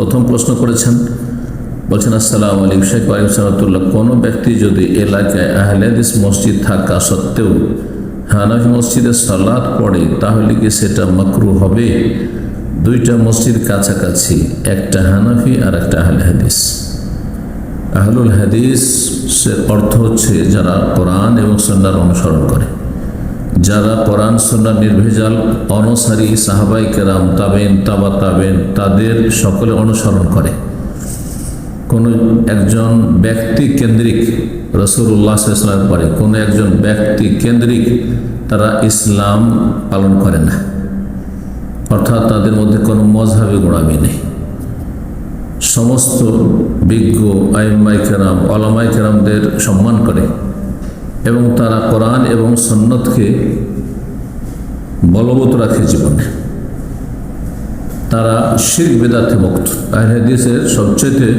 প্রথম প্রশ্ন করেছেন, বলছেন আসসালামু আলাইকুম শেখ সালাতুল্লাহ, কোনো ব্যক্তি যদি এলাকায় আহলে হাদিস মসজিদ থাকা সত্ত্বেও হানাফি মসজিদে সালাত পড়ে তাহলে কি সেটা মাকরুহ হবে? দুইটা মসজিদ কাছাকাছি, একটা হানাফি আর একটা আহলে হাদিস। আহলুল হাদিসের অর্থ হচ্ছে যারা কোরআন এবং সুন্নাহর অনুসরণ করে, যারা কোরআন সুন্নাহ নির্ভেজাল অনুসারী সাহাবাই কেরাম, তাবেন, তাবা তাবেন, তাদের সকলে অনুসরণ করে। কোনো একজন ব্যক্তি কেন্দ্রিক রাসূলুল্লাহ সাল্লাল্লাহু আলাইহি ওয়াসাল্লামের পরে কোনো একজন ব্যক্তি কেন্দ্রিক তারা ইসলাম পালন করে না, অর্থাৎ তাদের মধ্যে কোনো মযহাবি গোড়ামি নেই। সমস্ত বিজ্ঞ আইম্মায়ে কেরাম, উলামায়ে কেরামদের সম্মান করে এবং তারা কোরআন এবং সুন্নাতকে বলবৎ রাখে জীবনে। তারা শিরক বিদআতে মুক্ত। আহলে হাদিসের সবচেয়ে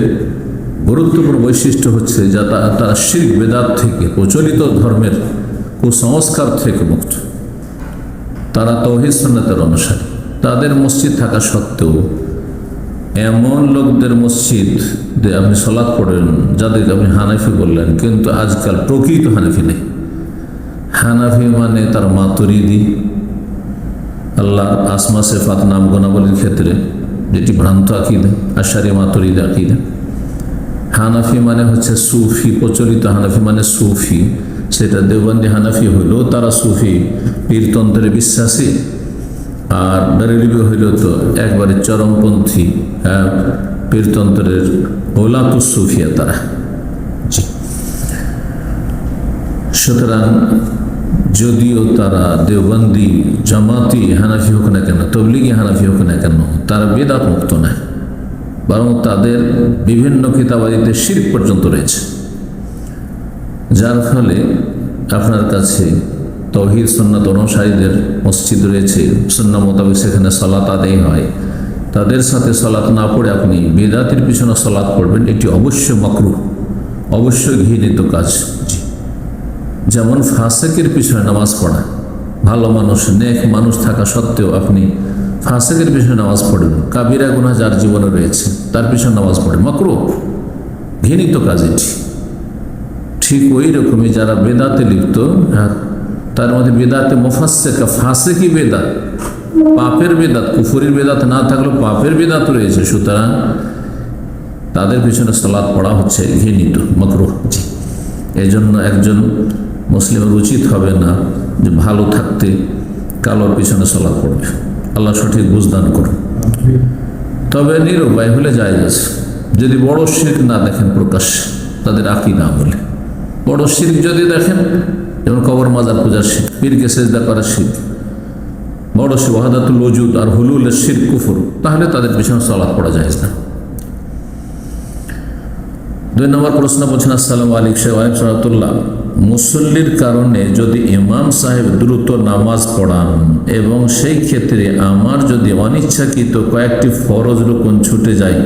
গুরুত্বপূর্ণ বৈশিষ্ট্য হচ্ছে যে তারা শিরক বিদআত থেকে, প্রচলিত ধর্মের কুসংস্কার থেকে মুক্ত। তারা তাওহীদ সুন্নাতের অনুসারী। তাদের মসজিদ থাকা সত্ত্বেও এমন লোকদের মসজিদে আপনি সালাত পড়েন যাদেরকে আপনি হানাফি বললেন, কিন্তু আজকাল প্রকৃত হানাফি নেই। হানাফি মানে তার মাতুরিদি, আল্লাহর আসমা সিফাত নাম গুণাবলীর ক্ষেত্রে যেটি ভ্রান্ত আকীদা, আশারি মাতুরিদি আকীদা। হানাফি মানে হচ্ছে সুফি, প্রচলিত হানাফি মানে সুফি। সেটা দেওবন্দি হানাফি হইলেও তারা সুফি পীরতন্ত্রে বিশ্বাসী, আর বেরেলভি হইল তো একবারে চরমপন্থী পীরতন্ত্রের ওলাতুস সুফিয়া তারা। সুতরাং যদিও তারা দেওবন্দি, জামাতি হানাফি হোক না কেন, তবলিগি হানাফি হোক না কেন, তারা বেদাত মুক্ত নয়, বরং তাদের বিভিন্ন কিতাবাদিতে শিরক পর্যন্ত রয়েছে। যার ফলে আপনার কাছে তাওহীদ সুন্নাত অনুসারীদের মসজিদ রয়েছে, সুন্নাহ মোতাবেক সেখানে সালাত আদায় হয়, তাদের সাথে সালাত না পড়ে আপনি বিদআতের পিছনে সালাত পড়বেন, এটি অবশ্যই মাকরুহ, অবশ্যই ঘৃণিত কাজ। যেমন ফাসেকের পিছনে নামাজ পড়া, ভালো মানুষ, নেক মানুষ থাকা সত্ত্বেও আপনি ফাসেকের পিছনে নামাজ পড়বেন, কাবিরা গুনাহ যার জীবনে রয়েছে তার পিছনে নামাজ পড়ে, মাকরুহ, ঘৃণিত কাজ এটি। ঠিক ওই রকমই যারা বেদাতে লিপ্ত, তার মধ্যে বেদাতে মুফাসসিকা, ফাসিকি বেদাত, পাপের বেদাত, কুফরির বেদাত না থাকলেও পাপের বেদাত রয়েছে, সুতরাং তাদের পিছনে সালাত পড়া হচ্ছে ঘৃণিত, মাকরুহ। এই জন্য একজন মুসলিমের উচিত হবে না যে ভালো থাকতে কালোর পিছনে সালাত পড়বে। আল্লাহ সঠিক বুঝদান করুন। তবে নিরুপায় হলে জায়েজ আছে, যদি বড় শিরক না দেখেন প্রকাশ্যে, তাদের আকীদা বলে। বড় শিরক যদি দেখেন, যেমন কবর মাজার পূজার শিরক, পীরকে সেজদা করার শিরক, বড় শিরক, ওয়াহদাতুল ওজুদ আর হুলুলের শিরক, কুফর, তাহলে তাদের পিছনে সালাত পড়া জায়েজ না। 2 নম্বর প্রশ্ন বলছেন, আসসালামু আলাইকুম শেখ সালাতুল্লাহ, মুসল্লির কারণে যদি ইমাম সাহেব দ্রুত নামাজ পড়ান এবং সেই ক্ষেত্রে আমার যদি অনিচ্ছাকৃত কয়েকটি ফরজ রুকুন ছুটে যায়,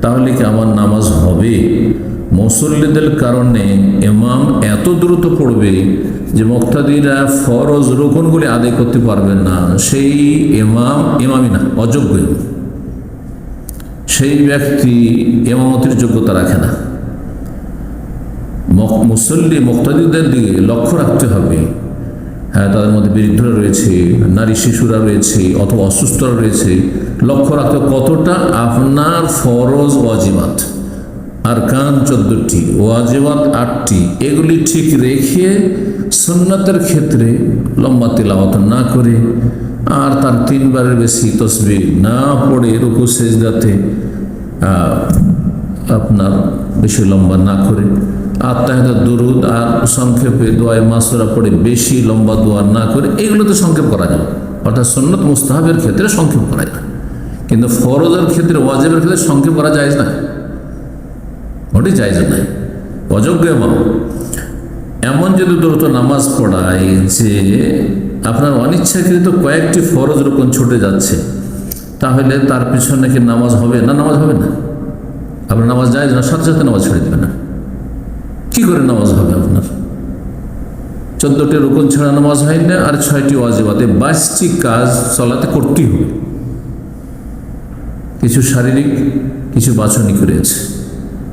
তাহলে কি আমার নামাজ হবে? মুসল্লিদের কারণে ইমাম এত দ্রুত পড়বে যে মুক্তাদিরা ফরজ রুকুনগুলি আদায় করতে পারবেন না, সেই ইমামই না, অযোগ্য, সেই ব্যক্তি ইমামতির যোগ্যতা রাখে না। মুসল্লি মুক্তাদিদের দিকে লক্ষ্য রাখতে হবে। হ্যাঁ, তাদের মধ্যে বৃদ্ধরা রয়েছে, নারী শিশুরা রয়েছে, অথবা অসুস্থরা রয়েছে, লক্ষ্য রাখতে কতটা আপনার ফরজ ওয়াজিবাত, আরকান 14টি, ওয়াজিবাত 8টি, এগুলি ঠিক রেখে সুন্নাতের ক্ষেত্রে লম্বা তিলাওয়াত না করে আর তার 3 বারের বেশি তাসবিহ না পড়ে রুকু সেজদাতে আপনার বেশি লম্বা না করে, আত্মাহিয়াত দুরুদ আর সংক্ষেপে দোয়ায়ে মাসুরা পড়ে বেশি লম্বা দোয়া না করে, এগুলোতে সংক্ষেপ করা যায়। অর্থাৎ সুন্নত মুস্তাহাবের ক্ষেত্রে সংক্ষেপ করা যায়, কিন্তু ফরজের ক্ষেত্রে, ওয়াজিবের ক্ষেত্রে সংক্ষেপ করা যায় না, ওটি জায়েজ নাই, অযোগ্য। এমন যদি দ্রুত নামাজ পড়ায় যে আপনার অনিচ্ছাকৃত কয়েকটি ফরজ রুকুন ছুটে যাচ্ছে, তাহলে তার পিছনে কি নামাজ হবে না? নামাজ হবে না। আপনার নামাজ জায়েজ না, সাথে সাথে নামাজ ছেড়ে দেবে না। কি করে নামাজ হবে আপনার? 14টি রুকুন ছাড়া নামাজ হয় না, আর 6টি ওয়াজিবাতে 22টি কাজ সালাতে করতেই হবে। কিছু শারীরিক, কিছু বাছনিক রয়েছে।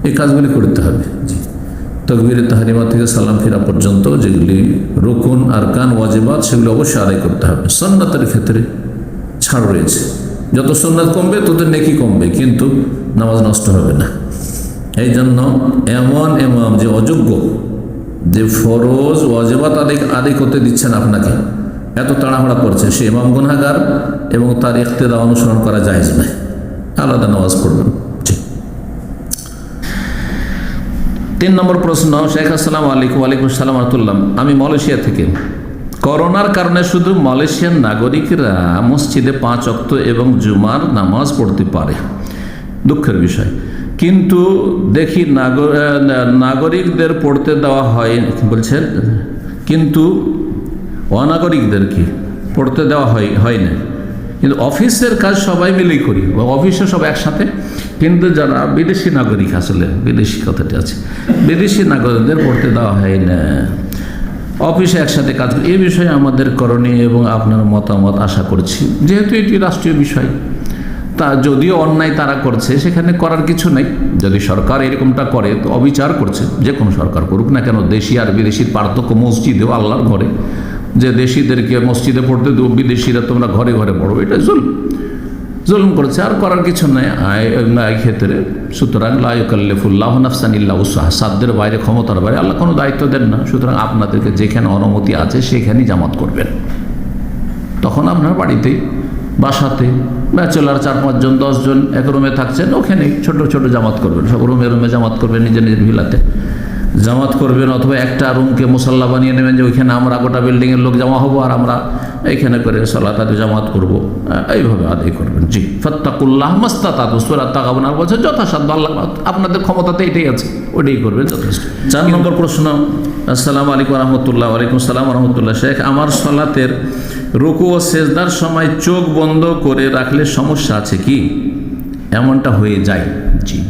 এই কাজগুলি করতে হবে। জি, তাকবীরে তাহরিমা থেকে সালাম ফিরা পর্যন্ত যেগুলি রুকুন আরকান ওয়াজিবাত সেগুলো অবশ্যই আদায় করতে হবে। সুন্নাতের ক্ষেত্রে ছাড় রয়েছে, যত সুন্নাত কমবে তত নেকি কমবে, কিন্তু নামাজ নষ্ট হবে না। এই জন্য এমন ইমাম যে অযোগ্য, যে ফরজ ওয়াজিবাত আদায় করতে দিচ্ছেন আপনাকে, এত তাড়াহুড়া করছে, সে ইমাম গুনাহগার এবং তার ইক্তেদা অনুসরণ করা জায়েজ নয়। আলাদা নামাজ পড়বেন। 3 নম্বর প্রশ্ন, শেখ আসসালামু আলাইকুম। ওয়ালাইকুম আসসালাম রাহমাতুল্লাহ। আমি মালয়েশিয়া থেকে। করোনার কারণে শুধু মালয়েশিয়ার নাগরিকরা মসজিদে 5 ওয়াক্ত এবং জুমার নামাজ পড়তে পারে, দুঃখের বিষয়। কিন্তু দেখি নাগরিকদের পড়তে দেওয়া হয়, বলছেন, কিন্তু অনাগরিকদের কি পড়তে দেওয়া হয় না। কিন্তু অফিসের কাজ সবাই মিলেই করি, অফিসে সব একসাথে। কিন্তু যারা বিদেশি নাগরিক, আসলে বিদেশি কথাটি আছে, বিদেশি নাগরিকদের পড়তে দেওয়া হয় না, অফিসে একসাথে কাজ করি। এই বিষয়ে আমাদের করণীয় এবং আপনার মতামত আশা করছি। যেহেতু এটি রাষ্ট্রীয় বিষয়, তা যদিও অন্যায় তারা করছে, সেখানে করার কিছু নেই। যদি সরকার এরকমটা করে তো অবিচার করছে, যে কোনো সরকার করুক না কেন। দেশি আর বিদেশির পার্থক্য মসজিদেও আল্লাহর ঘরে, যে দেশিদেরকে মসজিদে পড়তে দেবো, বিদেশিরা তোমরা ঘরে ঘরে পড়ো, এটা জুলুম করেছে, আর করার কিছু নেই এই ক্ষেত্রে। সুতরাং লা ইউকাল্লিফুল্লাহু নাফসান ইল্লা উসআহা, সাধ্যের বাইরে, ক্ষমতার বাইরে আল্লাহ কোনো দায়িত্ব দেন না। সুতরাং আপনাদেরকে যেখানে অনুমতি আছে সেখানেই জামাত করবেন। তখন আপনার বাড়িতেই, বাসাতে, ব্যাচেলার 4-5 জন 10 জন এক রুমে থাকছেন, ওখানে ছোট ছোট জামাত করবেন। সব রুমে রুমে জামাত করবেন, নিজের নিজের ভিলাতে জামাত করবেন। অথবা একটা রুমকে মুসাল্লা বানিয়ে নেবেন, যে ওইখানে আমরা গোটা বিল্ডিংয়ের লোক জমা হবো, আর আমরা এইখানে করে সালাতে জামাত করবো, এইভাবে আদায় করবেন। জি, ফাত্তাকুল্লাহ মাস্তাতাতু, সূরা তাগাবুন বলছে যথাসাধ্য, আল্লাহ আপনাদের ক্ষমতাতে এটাই আছে, ওইটাই করবেন, যথেষ্ট। 4 নম্বর প্রশ্ন, আসসালামু আলাইকুম রহমতুল্লাহ। ওয়ালাইকুম আসসালাম রহমতুল্লাহ। শেখ, আমার সালাতের রুকু ও সেজদার সময় চোখ বন্ধ করে রাখলে সমস্যা আছে কি? এমনটা হয়ে যায়। জি,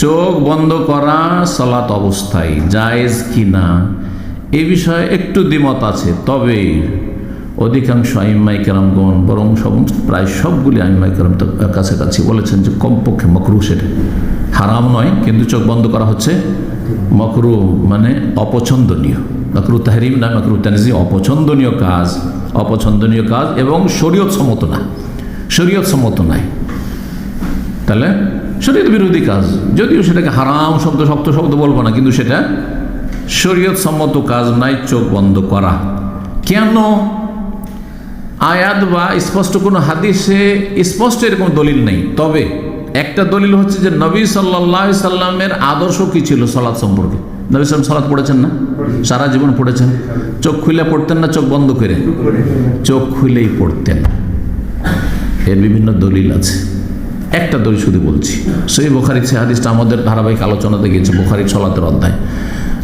চোখ বন্ধ করা সালাত অবস্থায় জায়েজ কি না, এই বিষয়ে একটু দ্বিমত আছে। তবে অধিকাংশ আইম্মায়ে কেরামগণ, বরং প্রায় সবগুলি আইম্মায়ে কেরাম কাছাকাছি বলেছেন যে কমপক্ষে মাকরুহ, সেটা হারাম নয়, কিন্তু চোখ বন্ধ করা হচ্ছে মাকরুহ, মানে অপছন্দনীয়। মাকরুহ তাহরিম না, মাকরুহ তানজিহ, অপছন্দনীয় কাজ, অপছন্দনীয় কাজ এবং শরীয়ত সম্মত না, শরীয়ত সম্মত নাই। তাহলে শরীয়ত বিরোধী কাজ, যদিও সেটাকে হারাম শব্দ, শক্ত শব্দ বলবো না, কিন্তু সেটা শরীয়ত সম্মত কাজ নাই চোখ বন্ধ করা। কেন? আয়াত বা স্পষ্ট কোনো হাদিসে স্পষ্ট এরকম দলিল নেই। তবে একটা দলিল হচ্ছে যে নবী সাল্লাল্লাহু আলাইহি সাল্লামের আদর্শ কি ছিল সালাত সম্পর্কে। নবী সাল্লাল্লাহু সালাত পড়েছেন না? সারা জীবন পড়েছেন। চোখ খুলে পড়তেন না চোখ বন্ধ করে? চোখ খুলেই পড়তেন। এর বিভিন্ন দলিল আছে, একটা দলিল শুধু বলছি। সহিহ বুখারীর সে হাদিসটা আমাদের ধারাবাহিক আলোচনাতে গিয়েছে, বুখারীর সালাতের অধ্যায়।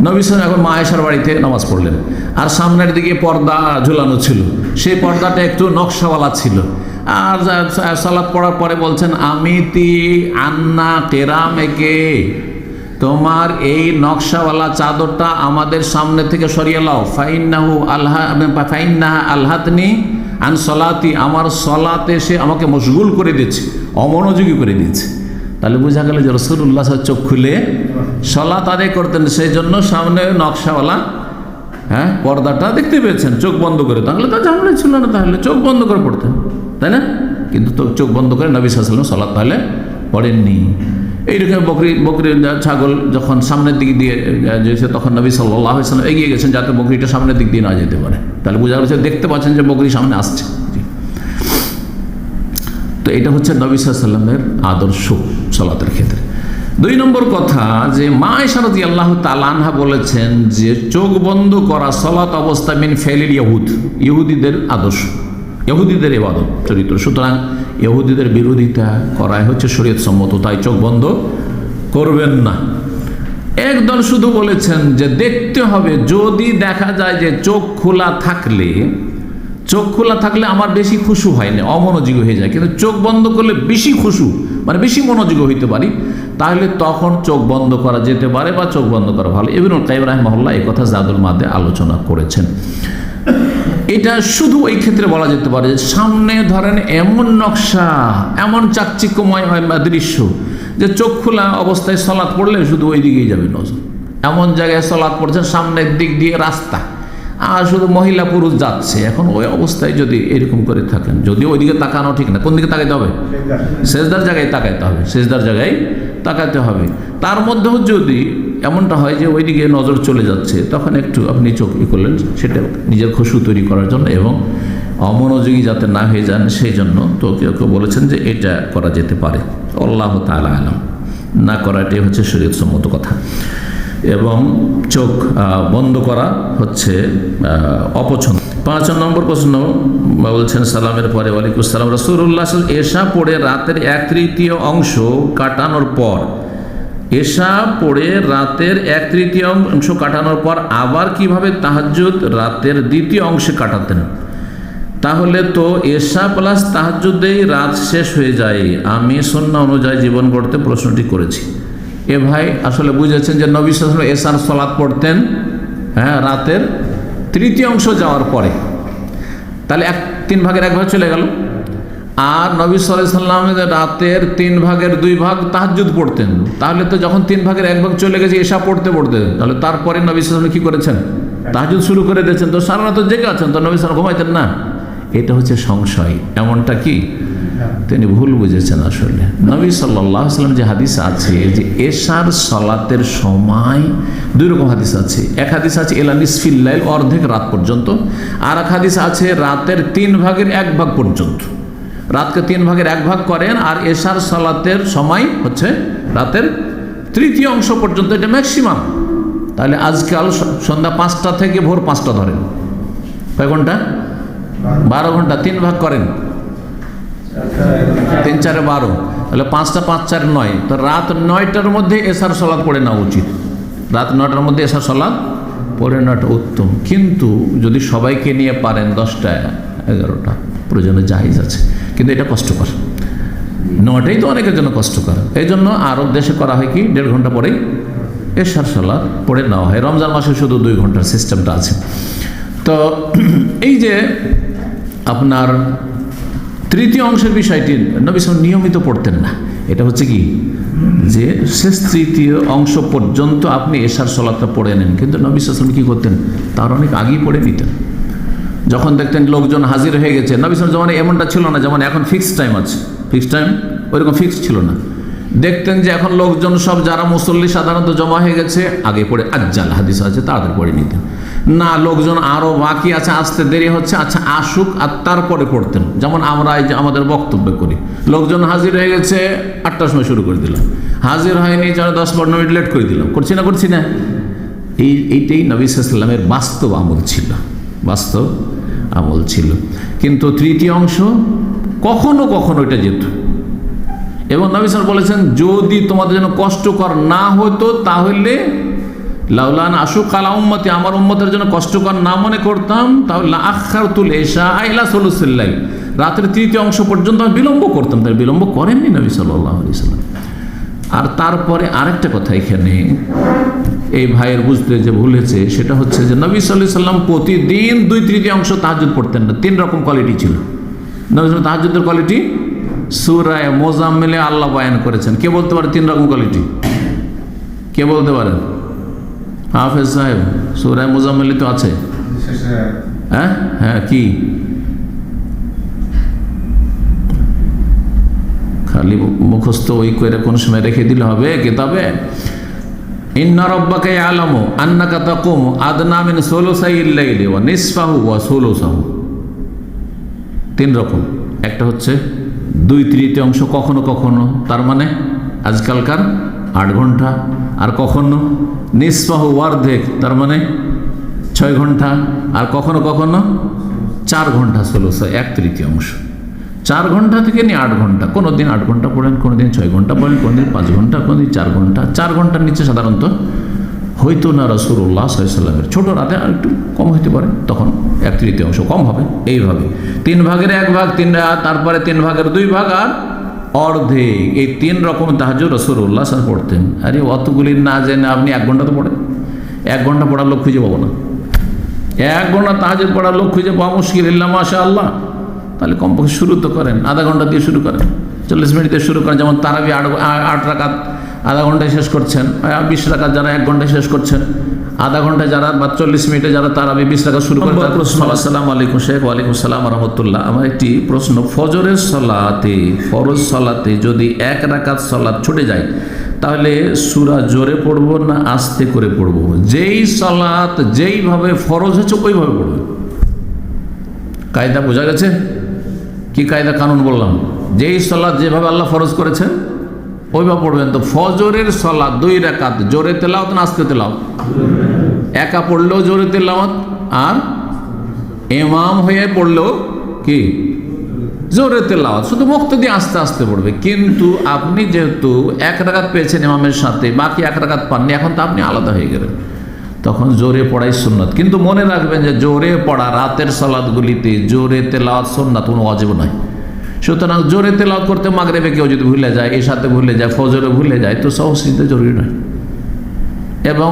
নবী সাল্লাল্লাহু এখন মা আয়েশার বাড়িতে নামাজ পড়লেন, আর সামনের দিকে পর্দা ঝুলানো ছিল, সেই পর্দাটা একটু নকশাওয়ালা ছিল। আর সালাত পড়ার পরে বলছেন, আমিতি আন্না কেরামেকে, তোমার এই নকশাওয়ালা চাদরটা আমাদের সামনে থেকে সরিয়ে লাও। ফাইন্নাহু আলহাতনি আন সলাতি, আমার সলাতে সে আমাকে মশগুল করে দিয়েছে, অমনোযোগী করে দিয়েছে। তাহলে বোঝা গেল যে রাসূলুল্লাহ চোখ খুলে সলাত আদায় করতেন, সেই জন্য সামনে নকশাওয়ালা পর্দাটা দেখতে পেয়েছেন চোখ বন্ধ করে। তাহলে তো ঝামেলা ছিল না, তাহলে চোখ বন্ধ করে পড়তেন, তাই না? কিন্তু তো চোখ বন্ধ করে নবী সাল্লাল্লাহু আলাইহি ওয়াসাল্লাম সালাত তাহলে পড়েননি। এইরকম বকরি ছাগল যখন সামনের দিক দিয়ে যেছে, তখন নবী সাল্লাল্লাহু আলাইহি ওয়াসাল্লাম এগিয়ে গেছেন যাতে বকরিটা সামনের দিক দিয়ে না যেতে পারে। তাহলে বোঝা যাচ্ছে, দেখতে পাচ্ছেন যে বকরি সামনে আসছে। তো এটা হচ্ছে নবী সাল্লাল্লাহু আলাইহি ওয়াসাল্লামের আদর্শ সালাতের ক্ষেত্রে। 2 নম্বর কথা, যে মা আয়েশা রাদিয়াল্লাহু তাআলা আনহা বলেছেন যে চোখ বন্ধ করা সালাত অবস্থা মিন ফেলিল ইহুদ, ইহুদিদের আদর্শ, ইহুদিদের ইবাদত চরিত্র। সুতরাং ইহুদিদের বিরোধিতা করাই হচ্ছে শরীয়ত সম্মত, তাই চোখ বন্ধ করবেন না। একদল শুধু বলেছেন যে দেখতে হবে, যদি দেখা যায় যে চোখ খোলা থাকলে আমার বেশি খুশু হয় না, অমনোযোগী হয়ে যায়, কিন্তু চোখ বন্ধ করলে বেশি খুশু, মানে বেশি মনোযোগী হইতে পারি, তাহলে তখন চোখ বন্ধ করা যেতে পারে বা চোখ বন্ধ করা ভালো। ইবনুল কাইয়িম রাহিমাহুল্লাহ এই কথা জাদুল মাদে আলোচনা করেছেন। এটা শুধু এই ক্ষেত্রে বলা যেতে পারে যে সামনে ধরেন এমন নকশা, এমন চাকচিক্যময় দৃশ্য যে চোখ খোলা অবস্থায় সলাৎ পড়লে শুধু ওই দিকেই যাবে নজর। এমন জায়গায় সলাৎ পড়ছেন সামনের দিক দিয়ে রাস্তা, আর শুধু মহিলা পুরুষ যাচ্ছে, এখন ওই অবস্থায় যদি এরকম করে থাকেন, যদি ওইদিকে তাকানো ঠিক না, কোন দিকে তাকাইতে হবে? সেজদার জায়গায় তাকাইতে হবে, সেজদার জায়গায় তাকাতে হবে। তার মধ্যেও যদি এমনটা হয় যে ওইদিকে নজর চলে যাচ্ছে, তখন একটু আপনি চোখ করলেন, সেটা নিজের খুশু তৈরি করার জন্য এবং অমনোযোগী যাতে না হয়ে যান সেই জন্য। তো কেউ কেউ বলেছেন যে এটা করা যেতে পারে, আল্লাহ তাআলা আলাম। না করাটাই হচ্ছে শরীয়তসম্মত কথা। এবং চোখ বন্ধ করা হচ্ছে অপছন্দ। 5 নম্বর প্রশ্ন বলছেন সালামের পরে, ওয়ালাইকুম আসসালাম, রাসূলুল্লাহ এশা পড়ে রাতের 1/3 অংশ কাটানোর পর, এশা পড়ে রাতের 1/3 অংশ কাটানোর পর আবার কিভাবে তাহাজ্জুদ রাতের 2য় অংশে কাটাতেন? তাহলে তো এশা প্লাস তাহাজ্জুদেই রাত শেষ হয়ে যায়। আমি সুন্নাহ অনুযায়ী জীবন গড়তে প্রশ্নটি করেছি। এ ভাই আসলে বুঝেছেন যে নবী সাল্লাল্লাহু আলাইহি ওয়াসাল্লাম এশার সালাত পড়তেন রাতের 3য় অংশ যাওয়ার পরে, তাহলে 3 ভাগের 1 ভাগ চলে গেল। আর নবী সাল্লাল্লাহু আলাইহি ওয়াসাল্লাম রাতের 3 ভাগের 2 ভাগ তাহাজ্জুদ পড়তেন, তাহলে তো যখন 3 ভাগের 1 ভাগ চলে গেছে এশা পড়তে পড়তে, তাহলে তারপরে নবী সাল্লাল্লাহু আলাইহি ওয়াসাল্লাম কি করেছেন? তাহাজ্জুদ শুরু করে দিয়েছেন। তো সারা রাত জেগে আছেন, তো নবী সাল্লাল্লাহু আলাইহি ওয়াসাল্লাম ঘুমাইতেন না? এটা হচ্ছে সংশয়। এমনটা কি তিনি ভুল বুঝেছেন। আসলে নবী সাল্লাল্লাহু আলাইহি ওয়াসাল্লাম যে হাদিস আছে যে এশার সালাতের সময় 2 রকম হাদিস আছে। এক হাদিস আছে ইলা নিসফিল লাইল, অর্ধেক রাত পর্যন্ত, আর এক হাদিস আছে রাতের 3 ভাগের 1 ভাগ পর্যন্ত। রাতকে 3 ভাগের 1 ভাগ করেন, আর এশার সালাতের সময় হচ্ছে রাতের 3য় অংশ পর্যন্ত, এটা ম্যাক্সিমাম। তাহলে আজকাল সন্ধ্যা 5টা থেকে ভোর 5টা ধরেন, কয় ঘন্টা? 12 ঘন্টা। 3 ভাগ করেন, 3 4 12, তাহলে 5টা 5 4 9। তো রাত 9টার মধ্যে এশার সালাত পড়ে নেওয়া উচিত। রাত 9টার মধ্যে এশার সালাত পড়ে নেওয়াটা উত্তম। কিন্তু যদি সবাইকে নিয়ে পারেন 10টা 11টা, প্রয়োজনে জায়েজ আছে, কিন্তু এটা কষ্টকর। 9টাই তো অনেকের জন্য কষ্টকর। এই জন্য আরব দেশে করা হয় কি 1.5 ঘন্টা পরেই এশার সালাত পড়ে নেওয়া হয়। রমজান মাসে শুধু 2 ঘন্টার সিস্টেমটা আছে। তো এই যে আপনার 3য় অংশের বিষয়টি নবী সাল্লাল্লাহু নিয়মিত পড়তেন না। এটা হচ্ছে কি যে শেষ 3য় অংশ পর্যন্ত আপনি এশার সালাতটা পড়ে নেন, কিন্তু নবী সাল্লাল্লাহু আলাইহি ওয়াসাল্লাম কি করতেন? তার অনেক আগেই পড়ে নিতেন। যখন দেখতেন লোকজন হাজির হয়ে গেছে, নবী সাল্লাল্লাহু আলাইহি ওয়াসাল্লাম এমনটা ছিল না যেমন এখন ফিক্সড টাইম আছে, ফিক্সড টাইম ওইরকম ফিক্সড ছিল না। দেখতেন যে এখন লোকজন সব যারা মুসল্লি সাধারণত জমা হয়ে গেছে, আগে পড়ে আজ্জাল হাদিস আছে তাড়াতাড়ি পড়ে নিতেন না। লোকজন আরও বাকি আছে, আসতে দেরি হচ্ছে, আচ্ছা আসুক, আর তারপরে পড়তেন। যেমন আমরা এই যে আমাদের বক্তব্য করি, লোকজন হাজির হয়ে গেছে 8টার সময় শুরু করে দিলাম, হাজির হয়নি যেন 10-15 মিনিট লেট করে দিলাম, করছি না। এইটাই নবী সাল্লাল্লাহু আলাইহি ওয়াসাল্লামের বাস্তব আমল ছিল, বাস্তব আমল ছিল। কিন্তু 3য় অংশ কখনো কখনো এটা যেত। এবং নবী সাল্লাল্লাহু আলাইহি ওয়াসাল্লাম বলেছেন, যদি তোমাদের জন্য কষ্টকর না হতো তাহলে লাউলান আশুক আলা উম্মতি, আমার উম্মতের জন্য কষ্টকর না মনে করতাম, তাহলে আখারতুল এশা ইলা সুলুসিল লাইল, রাতের 3য় অংশ পর্যন্ত আমি বিলম্ব করতাম। তাই বিলম্ব করেননি নবী সাল্লাল্লাহু আলাইহি ওয়াসাল্লাম। আর তারপরে আরেকটা কথা এখানে এই ভাইয়ের বুঝতে যে ভুল হয়েছে, সেটা হচ্ছে যে নবী সাল্লাল্লাহু আলাইহি ওয়াসাল্লাম প্রতিদিন 2/3 অংশ তাহাজ্জুদ পড়তেন না। 3 রকম কোয়ালিটি ছিল নবী সাল্লাল্লাহু তাহাজ্জুদের কোয়ালিটি। সূরা মুজাম্মিলে আল্লাহ বয়ান করেছেন। কে বলতে পারে 3 রকম কোয়ালিটি? কে বলতে পারেন? হাফেজ সাহেব, সূরা মুজাম্মিলে তো আছে। হ্যাঁ কি খালি মুখস্থ ওই করে কোন সময় রেখে দিলে হবে কিতাবে? ইন্না রাব্বাকা ইয়ালামু আন্নাকা তাকুমু আদনা মিন সুলুসাইল লাইলি ওয়া নিসফাহু ওয়া সুলুসাহু। 3 রকম। একটা হচ্ছে 2/3 অংশ কখনো কখনো, তার মানে আজকালকার 8 ঘন্টা, আর কখনো নিসফাহু অর্ধেক, তার মানে 6 ঘন্টা, আর কখনো কখনো 4 ঘন্টা সুলুস, 1/3 অংশ। 4 ঘন্টা থেকে নিয়ে 8 ঘন্টা, কোনো দিন 8 ঘন্টা পড়েন, কোনো দিন 6 ঘন্টা পড়েন, কোনো দিন 5 ঘন্টা, কোনো দিন 4 ঘন্টা। 4 ঘন্টার নিচে সাধারণত হয়তো না রাসূলুল্লাহ সাল্লাল্লাহু আলাইহি ওয়াসাল্লামের। ছোট রাতে আর একটু কম হতে পারে, তখন 1/3 অংশ কম হবে। এইভাবে 3 ভাগের 1 ভাগ, তারপরে 3 ভাগের 2 ভাগ, আর অর্ধেক, এই 3 রকম তাহাজ্জুদ রাসূলুল্লাহ সাল্লাল্লাহু আলাইহি ওয়াসাল্লাম পড়তেন। আরে অতগুলি না জেনে আপনি 1 ঘন্টা তো পড়েন, 1 ঘন্টা পড়ার লোক খুঁজে পাবো না। 1 ঘন্টা তাহাজ্জুদ পড়ার লোক খুঁজে পাওয়া মুশকিল, ইল্লা মাশা আল্লাহ। তাহলে কমপক্ষে শুরু তো করেন, আধা ঘন্টা দিয়ে শুরু করেন, 40 মিনিট দিয়ে শুরু করেন। যেমন তারাবি 8 রাকাত আধা ঘন্টায় শেষ করছেন, 20 রাকাত যারা 1 ঘন্টায় শেষ করছেন, আধা ঘন্টায় যারা বা 40 মিনিটে যারা তারাবি 20 রাকাত শুরু করেন। আসসালামু আলাইকুম শেখ। ওয়ালাইকুম আসসালাম ওয়া রাহমাতুল্লাহ। আমার একটি প্রশ্ন, ফজরের সালাতে, ফরজ সালাতে যদি 1 রাকাত সালাত ছুটে যায় তাহলে সূরা জোরে পড়বো না আস্তে করে পড়বো? যেই সালাত যেইভাবে ফরজ হচ্ছে ওইভাবে পড়বে। কায়দা বোঝা গেছে? কি কায়দা কানুন বললাম? যেই সালাত যেভাবে আল্লাহ ফরজ করেছেন ওইভাবে পড়বেন। তো ফজরের সালাত 2 রাকাত জোরে তেলাওয়াত না আস্তে তেলাওয়াত? একা পড়লেও জোরে তেলাওয়াত, আর ইমাম হয়ে পড়লেও কি জোরে তেলাওয়াত, শুধু মুক্ত দিয়ে আস্তে আস্তে পড়বে। কিন্তু আপনি যেহেতু 1 রাকাত পেয়েছেন ইমামের সাথে, বাকি 1 রাকাত পাননি, এখন তো আপনি আলাদা হয়ে গেলেন, তখন জোরে পড়াই সুন্নাত। কিন্তু মনে রাখবেন যে জোরে পড়া রাতের সালাতগুলিতে জোরে তেলাওয়াত সুন্নাত, কোনো ওয়াজিব নয়। সুতরাং জোরে তেলাওয়াত করতে মাগরিবে কেউ যদি ভুলে যায়, এশাতে ভুলে যায়, ফজরে ভুলে যায়, তো সহজতে জরুরি নয় এবং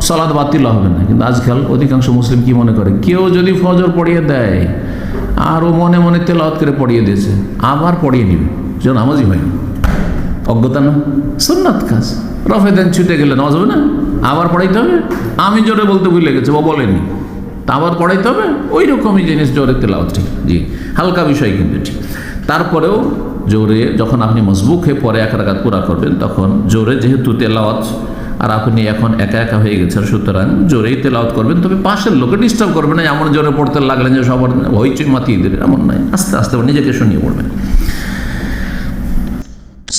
সালাত বাতিল হবে না। কিন্তু আজকাল অধিকাংশ মুসলিম কি মনে করে, কেউ যদি ফজর পড়িয়ে দেয় আর ও মনে মনে তেলাওয়াত করে পড়িয়ে দিয়েছে, আবার পড়িয়ে নিবে, যে নামাজই হয় না। অজ্ঞতা না, সুন্নাত কাজ। রফে দেন ছুটে গেলে নামাজ হবে না, আবার পড়াইতে হবে। আমি জোরে বলতে ভুলে গেছে, ও বলেনি, তা আবার পড়াইতে হবে। ওই রকমই জিনিস জোরে তেলাওয়াত, ঠিক, জি, হালকা বিষয় কিন্তু ঠিক। তারপরেও জোরে যখন আপনি মজবুক হয়ে পরে 1 রাকাত পুরা করবেন, তখন জোরে যেহেতু তেলাওয়াত, আর আপনি এখন একা একা হয়ে গেছেন, সুতরাং জোরেই তেলাওয়াত করবেন। তবে পাশের লোকে ডিস্টার্ব করবেন না, এমন জোরে পড়তে লাগলেন যে সবার হইচই মাতিয়ে দেবে, এমন নয়। আস্তে আস্তে নিজেকে শুনিয়ে পড়বেন।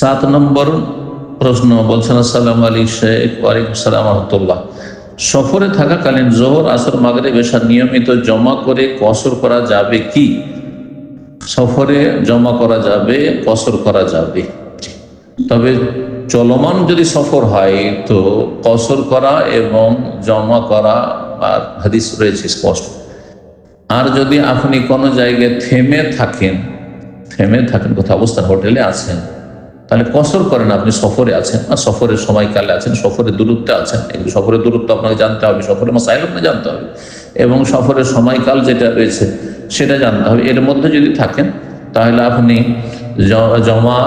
7 নম্বর প্রশ্ন বলছেন, আসসালামু আলাইকুম শেখ। ওয়ালাইকুম আসসালাম ওয়া রাহমাতুল্লাহ। সফরে থাকাকালীন জোহর, আসর, মাগরিব, এশা নিয়মিত জমা করে কসর করা যাবে কি? সফরে জমা করা যাবে, কসর করা যাবে। তবে চলমান যদি সফর হয় তো কসর করা এবং জমা করা আর হাদিস রয়েছে স্পষ্ট। আর যদি আপনি কোনো জায়গায় থেমে থাকেন কোথাও অবস্থান, হোটেলে আছেন, তাহলে কসর করেন। আপনি সফরে আছেন আর সফরের সময়কালে আছেন, সফরের দূরত্বে আছেন, এগুলো সফরের দূরত্ব আপনাকে জানতে হবে, সফরের মাসাইল আপনাকে জানতে হবে এবং সফরের সময়কাল যেটা রয়েছে সেটা জানতে হবে। এর মধ্যে যদি থাকেন তাহলে আপনি জমা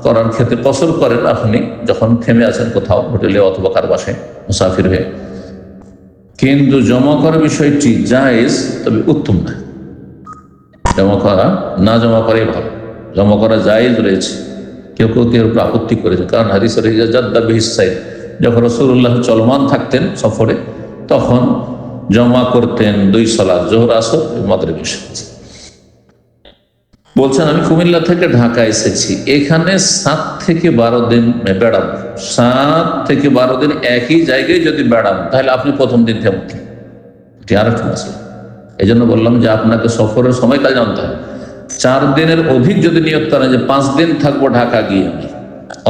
করার ক্ষেত্রে কসর করেন। আপনি যখন থেমে আছেন কোথাও হোটেলে অথবা কার বাসায় মুসাফির হয়ে, কিন্তু জমা করার বিষয়টি জায়েজ, তবে উত্তম না। জমা করা না জমা করাই ভালো। জমা করা জায়েজ রয়েছে, কেউ কেউ উপর আপত্তি করেছে, কারণ হাদিসের জাদ্দা বিহিসাইদ, যখন রাসূলুল্লাহ চলমান থাকতেন সফরে, তখন জমা করতেন 2 সালাত, জোহর, আসর, মাগরিব, এশা। বলছেন, আমি কুমিল্লা থেকে ঢাকা এসেছি, এখানে 7 থেকে 12 দিন বেড়াবো। 7 থেকে 12 দিন একই জায়গায় যদি বেড়াবো, তাহলে আপনি প্রথম দিন থাকবেন, এটি আর একটা মশলা। এই জন্য বললাম যে আপনাকে সফরের সময়কাল জানতে হবে। 4 দিনের অধিক যদি নিয়ত করেন যে 5 দিন থাকবো ঢাকা গিয়ে, আমি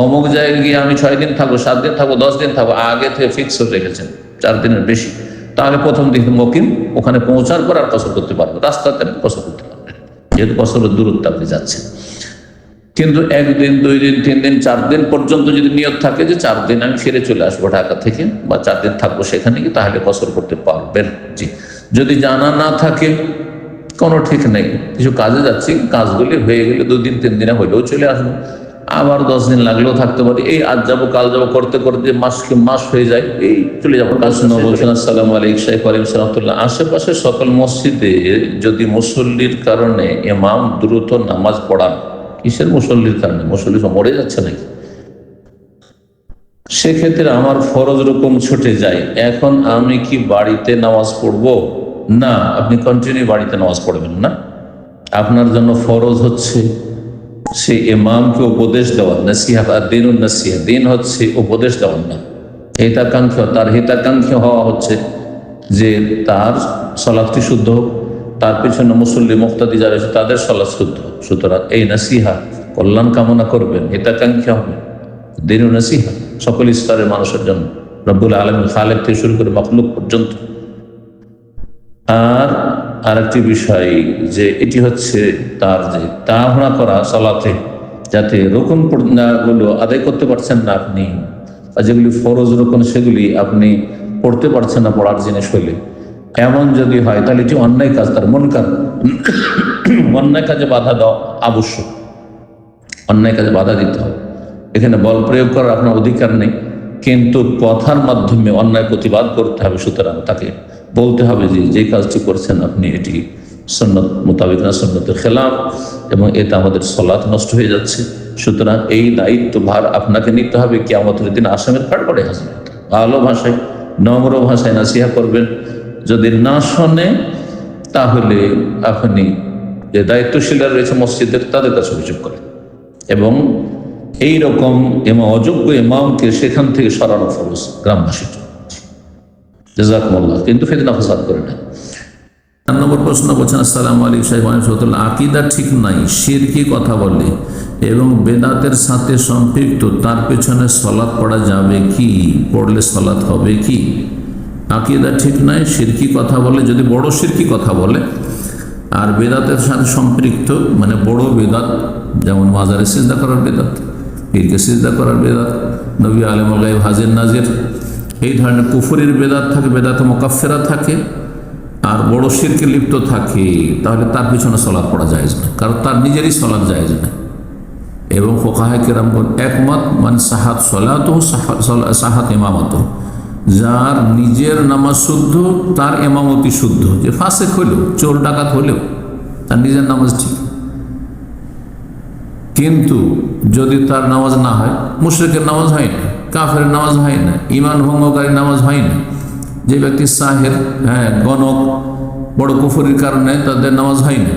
অমুক জায়গায় গিয়ে আমি 6 দিন থাকবো, 7 দিন থাকবো, 10 দিন থাকবো, আগে থেকে ফিক্স করে রেখেছেন 4 দিনের বেশি, তাহলে প্রথম দিন মকিম, ওখানে পৌঁছার পর আর কসর করতে পারবো, রাস্তাতে কসর করতে পারবো, যেহেতু কসরের দূরত্ব আপনি যাচ্ছেন। কিন্তু 1 দিন, 2 দিন, 3 দিন, 4 দিন পর্যন্ত যদি নিয়ত থাকে যে 4 দিন আমি ফিরে চলে আসবো ঢাকা থেকে, বা 4 দিন থাকবো সেখানে গিয়ে, তাহলে কসর করতে পারবেন। জি, যদি জানা না থাকে, কোনো ঠিক নেই, কিছু কাজে যাচ্ছি, কাজগুলি হয়ে গেলে 2 দিন 3 দিনে হইলেও চলে আসবো, আবার 10 দিন লাগলেও থাকতে পারি, এই আজ যাবো কাল যাবো করতে করতে মাস হয়ে যায়, এই চলে যাবো। বলছেন, আসসালামু আলাইকুম শেখ। ওয়ালাইকুম আসসালাম। আশেপাশে সকল মসজিদে যদি মুসল্লির কারণে ইমাম দ্রুত নামাজ পড়ান, কিসের মুসল্লির কারণে? মুসল্লি সব মরে যাচ্ছে নাকি? সেক্ষেত্রে আমার ফরজ রকম ছুটে যায়, এখন আমি কি বাড়িতে নামাজ পড়বো? না, আপনি কন্টিনিউ বাড়িতে নামাজ পড়বেন না। আপনার জন্য ফরজ হচ্ছে সে ইমামকে উপদেশ দেওয়ার, নসিহত, আর দিনুন নসিহা, দিন হচ্ছে উপদেশ দেওয়ার না, তার হিতাকাঙ্ক্ষী হওয়া হচ্ছে যে তার সালাতটি শুদ্ধ হোক, তার পেছনে মুসল্লি মুক্তাদি যারা আছে তাদের সালাত শুদ্ধ হোক। সুতরাং এই নসিহা, কল্যাণ কামনা করবেন, হিতাকাঙ্ক্ষী হবে, দিনুন নসিহা সকল স্তরের মানুষের জন্য, রব্বুল আলামিন খালেক থেকে শুরু করে মাখলুক পর্যন্ত। আর আরেকটি বিষয় যে এটি হচ্ছে তার যে তাড়াহুড়া করা সালাতে, যাতে রুকুন গুলো আদায় করতে পারছেন না আপনি, আর যেগুলি ফরজ রুকুন সেগুলি আপনি পড়তে পারছেন না, পড়ার জিনিস হলে এমন যদি হয় তাহলে এটি অন্যায় কাজ, তার মুনকার। অন্যায় কাজে বাধা দেওয়া আবশ্যক, অন্যায় কাজে বাধা দিতে হবে। এখানে বল প্রয়োগ করার আপনার অধিকার নেই, কিন্তু কথার মাধ্যমে অন্যায় প্রতিবাদ করতে হবে। সুতরাং তাকে বলতে হবে যে যে কাজটি করছেন আপনি এটি সুন্নত মোতাবেক না, সুন্নতের খেলাফ, এবং এতে আমাদের সলাত নষ্ট হয়ে যাচ্ছে। সুতরাং এই দায়িত্ব ভার আপনাকে নিতে হবে। কিয়ামতের দিন আসামের কাঠ করে হাজির হতে হবে। ভালো ভাষায়, নম্র ভাষায় নাসিহা করবেন। যদি না শোনে তাহলে আপনি যে দায়িত্বশীলরা রয়েছে মসজিদের তাদের কাছে অভিযোগ করেন, এবং এই রকম অযোগ্য ইমামকে সেখান থেকে সরানো ফরজ গ্রামবাসীর জন্য। জাযাকুমুল্লাহ। কিন্তু ফিতনা ফাসাদ করে না। 4 নম্বর প্রশ্ন বলছেন, আসসালামু আলাইকুম সাহেব, আকীদা ঠিক নাই, শিরকি কথা বলে এবং বেদাতের সাথে সম্পৃক্ত, তার পেছনে সালাত পড়া যাবে কি? পড়লে সালাত হবে কি? আকীদা ঠিক নাই, শিরকি কথা বলে, যদি বড় শিরকি কথা বলে আর বেদাতের সাথে সম্পৃক্ত, মানে বড় বেদাত, যেমন মাজারে সিজদা করার বেদাত, পীরকে সিজদা করার বেদাত, নবী আলিমুল গায়ব হাজির নাজির, এই ধরনের কুফরির বেদাত থাকে, বেদাতে মুকাফফিরা থাকে, আর বড় শিরকে লিপ্ত থাকে, তাহলে তার পিছনে সালাত পড়া জায়েজ না, কারণ তার নিজেরই সালাত জায়েজ না। এবং ফুকাহায়ে কেরামগণ একমত, মান সাহাত সালাতুহু সাহাত ইমামাতুহু, যার নিজের নামাজ শুদ্ধ তার ইমামতি শুদ্ধ। যে ফাসেক হলেও, চোর ডাকাত হলেও তার নিজের নামাজ ঠিক, কিন্তু যদি তার নামাজ না হয়, মুশরিকের নামাজ হয় না, কাফের নামাজ হয় না, ঈমান ভঙ্গকারী নামাজ হয় না, যে ব্যক্তি সাহের, গণক, বড় কুফরির কারণে তাদের নামাজ হয় না,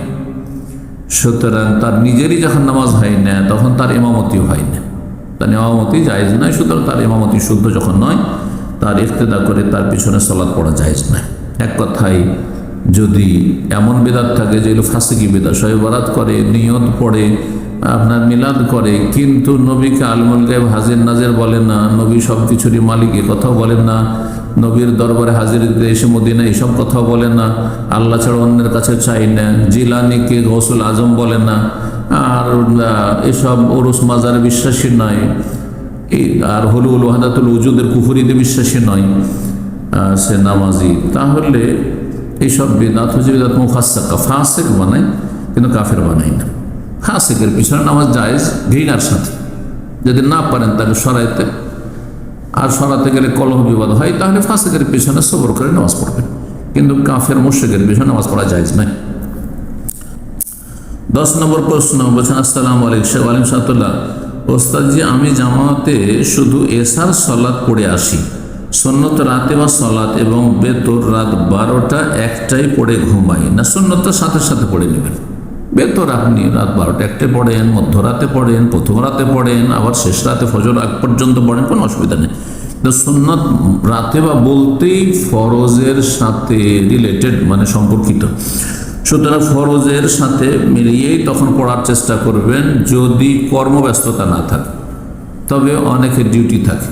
সুতরাং তার নিজেরই যখন নামাজ হয় না তখন তার ইমামতিও হয় না, তার ইমামতি জায়েজ নয়। সুতরাং তার ইমামতি শুদ্ধ যখন নয়, তার ইক্তেদা করে তার পিছনে সালাত পড়া জায়েজ নয়। এক কথায়, যদি এমন বেদাত থাকে যেগুলো ফাসিকি বেদাত, শবে বরাত করে, নিয়ত পড়ে, আপনার মিলাদ করে, কিন্তু নবীকে আলিমুল গায়ব হাজির নাজির বলে না, নবী সব কিছুরই মালিক এ কথাও বলেন না, নবীর দরবারে হাজির এসে মদিনা এইসব কথাও বলে না, আল্লাহ ছাড়া অন্যের কাছে চাই না, জিলানিকে গৌসুল আজম বলে না, আর এসব ওরস মাজারে বিশ্বাসী নয়, আর হুলুল ওয়াহদাতুল উজুদের কুফরিতে বিশ্বাসী নয়, সে নামাজি, তাহলে এইসব বেদাত হচ্ছে বেদাত মুফাসসাকা, ফাসিক বানায় কিন্তু কাফের বানায় না। ফাসিকের পিছনে নামাজ জায়েজ ঘৃণার সাথে, যদি না পারেন তাহলে সরাইতে, আর সরাতে গেলে কলহ বিবাদ হয়, তাহলে ফাসিকের পিছনে সবর করে নামাজ পড়বেন, কিন্তু কাফের মুশরিকের পিছনে নামাজ পড়া জায়েজ নয়। 10 নম্বর প্রশ্ন বলছেন, আসসালামু আলাইকুম শেখ আলিম সাতুল্লাহ, ওস্তাদজি, আমি জামাতে শুধু এশার সালাত পড়ে আসি, সুন্নত রাতে বা সালাত এবং বেতর রাত 12টা একটাই পড়ে ঘুমাই না, সুন্নতটা সাথে সাথে পড়ে নেবেন। বেতর আপনি রাত 12টা একটাই পড়েন, মধ্যরাতে পড়েন, প্রথম রাতে পড়েন, আবার শেষ রাতে ফজর আগ পর্যন্ত পড়েন, কোনো অসুবিধা নেই। তো সুন্নত রাতে বা বলতেই ফরজের সাথে রিলেটেড, মানে সম্পর্কিত, সুতরাং ফরজের সাথে মিলিয়েই তখন পড়ার চেষ্টা করবেন। যদি কর্মব্যস্ততা না থাকে, তবে অনেকের ডিউটি থাকে,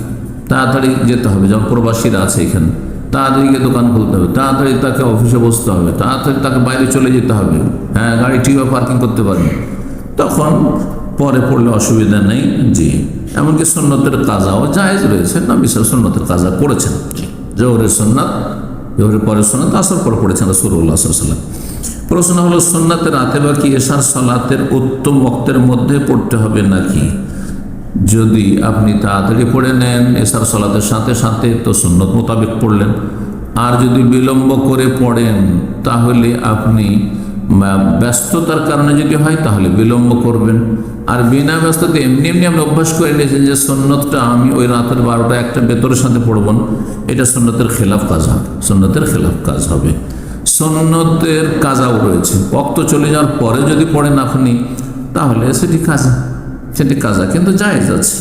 তাড়াতাড়ি যেতে হবে, যেমন প্রবাসীরা আছে এখানে, তাড়াতাড়ি গিয়ে দোকান খুলতে হবে, তাড়াতাড়ি তাকে অফিসে বসতে হবে, তাড়াতাড়ি তাকে বাইরে চলে যেতে হবে, গাড়ি ঠিকভাবে পার্কিং করতে পারবে, তখন পরে পড়লে অসুবিধা নেই। জি, এমনকি সুন্নতের কাজাও জায়েজ রয়েছে, না বিশেষ সুন্নতের কাজা করেছেন। জি, জোহরের সুন্নাত, জোহরের পরে সুন্নাত, আসর পরে পড়েছেন রাসূলুল্লাহ সাল্লাল্লাহু আলাইহি ওয়াসাল্লাম। প্রশ্ন হলো, সুন্নাতের রাতে বা কি এশার সালাতের উত্তম ওয়াক্তের মধ্যে পড়তে হবে নাকি? যদি আপনি তাড়াতাড়ি পড়ে নেন এশার সালাতের সাথে সাথে, তো সুন্নত মোতাবেক পড়লেন, আর যদি বিলম্ব করে পড়েন তাহলে আপনি ব্যস্ততার কারণে যদি হয় তাহলে বিলম্ব করবেন। আর বিনা ব্যস্ততা এমনি এমনি আপনি অভ্যাস করে নিয়েছেন যে সুন্নতটা আমি ওই রাতের 12টা একটা বেতরের সাথে পড়ব না, এটা সুন্নতের খেলাফ কাজ হবে, সুন্নতের খেলাফ কাজ হবে। সুন্নতের কাজাও রয়েছে, ওয়াক্ত চলে যাওয়ার পরে যদি পড়েন আপনি, তাহলে সেটি কাজা, কিন্তু জায়েজ আছে।